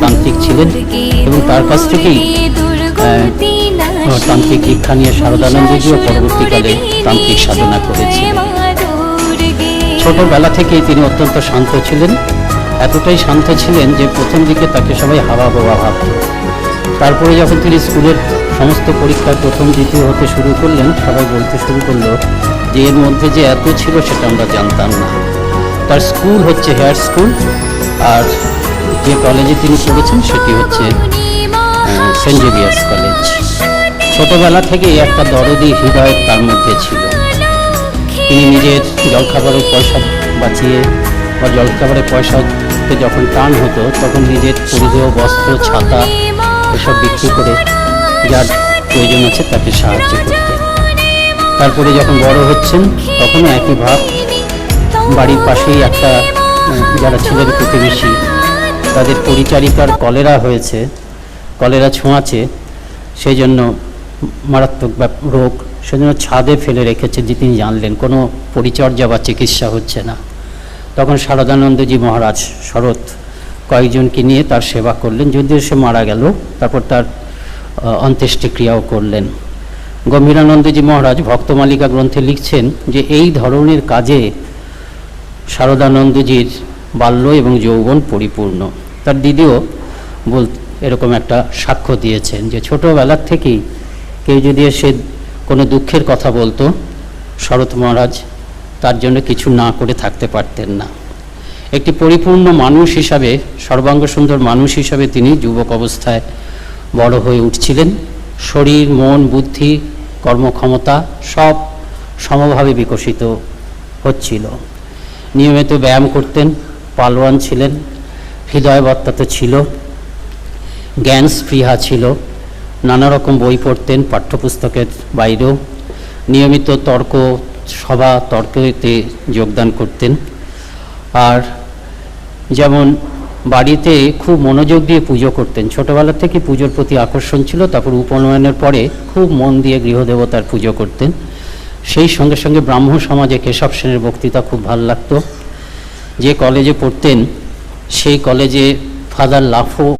তান্ত্রিক ছিলেন এবং তার কাছ থেকেই তান্ত্রিক দীক্ষা নিয়ে শারদানন্দজিও পরবর্তীকালে তান্ত্রিক সাধনা করেছিলেন। ছোটবেলা থেকেই তিনি অত্যন্ত শান্ত ছিলেন, এতটাই শান্ত ছিলেন যে প্রথম দিকে তাকে সবাই হাওয়া বাবা ভাবত। তারপরে যখন তিনি স্কুলের সমস্ত পরীক্ষায় প্রথম দ্বিতীয় হতে শুরু করলেন, সবাই বলতে শুরু করলো যে এর মধ্যে যে এত ছিল সেটা আমরা জানতাম না। তার স্কুল হচ্ছে হেয়ার স্কুল, আর যে কলেজে তিনি পড়েছেন সেটি হচ্ছে সেন্ট জেভিয়ার্স কলেজ। ছোটবেলা থেকেই একটা দরদি হৃদয় তার মধ্যে ছিল। তিনি নিজের জলখাবারের পয়সা বাঁচিয়ে বা জলখাবারের পয়সাতে যখন টান হতো তখন নিজের পরিধেয় বস্ত্র, ছাতা এসব বিক্রি করে যার প্রয়োজন আছে তাকে সাহায্য করতেন। তারপরে যখন বড় হচ্ছেন তখনও একই ভাব। বাড়ির পাশেই একটা যারা ছিলেন প্রতিবেশী, তাদের পরিচারিকার কলেরা হয়েছে, কলেরা ছোঁয়াচে, সেই জন্য মারাত্মক রোগ, সেজন্য ছাদে ফেলে রেখেছে। যে তিনি জানলেন কোনো পরিচর্যা বা চিকিৎসা হচ্ছে না, তখন শারদানন্দজি মহারাজ শরৎ কয়েকজনকে নিয়ে তার সেবা করলেন, যদিও সে মারা গেল। তারপর তার অন্ত্যেষ্টিক্রিয়াও করলেন। গম্ভীরানন্দজি মহারাজ ভক্তমালিকা গ্রন্থে লিখছেন যে এই ধরনের কাজে শারদানন্দজির বাল্য এবং যৌবন পরিপূর্ণ। তার দিদিও এরকম একটা সাক্ষ্য দিয়েছেন যে ছোটোবেলার থেকেই কেউ যদি এসে কোনো দুঃখের কথা বলতো, শরৎ মহারাজ তার জন্য কিছু না করে থাকতে পারতেন না। একটি পরিপূর্ণ মানুষ হিসাবে, সর্বাঙ্গ সুন্দর মানুষ হিসাবে তিনি যুবক অবস্থায় বড় হয়ে উঠছিলেন। শরীর, মন, বুদ্ধি, কর্মক্ষমতা সব সমভাবে বিকশিত হচ্ছিল। নিয়মিত ব্যায়াম করতেন, পালোয়ান ছিলেন, হৃদয়বত্তা তো ছিল, জ্ঞান স্পৃহা ছিল, নানা রকম বই পড়তেন পাঠ্যপুস্তকের বাইরেও, নিয়মিত তর্ক সভা, তর্কতে যোগদান করতেন। আর যেমন বাড়িতে খুব মনোযোগ দিয়ে পুজো করতেন, ছোটোবেলা থেকে পুজোর প্রতি আকর্ষণ ছিল। তারপর উপনয়নের পরে খুব মন দিয়ে গৃহদেবতার পুজো করতেন। সেই সঙ্গে সঙ্গে ব্রাহ্ম সমাজে কেশব সেনের বক্তৃতা খুব ভালো লাগতো। যে কলেজে পড়তেন সেই কলেজে ফাদার লাফো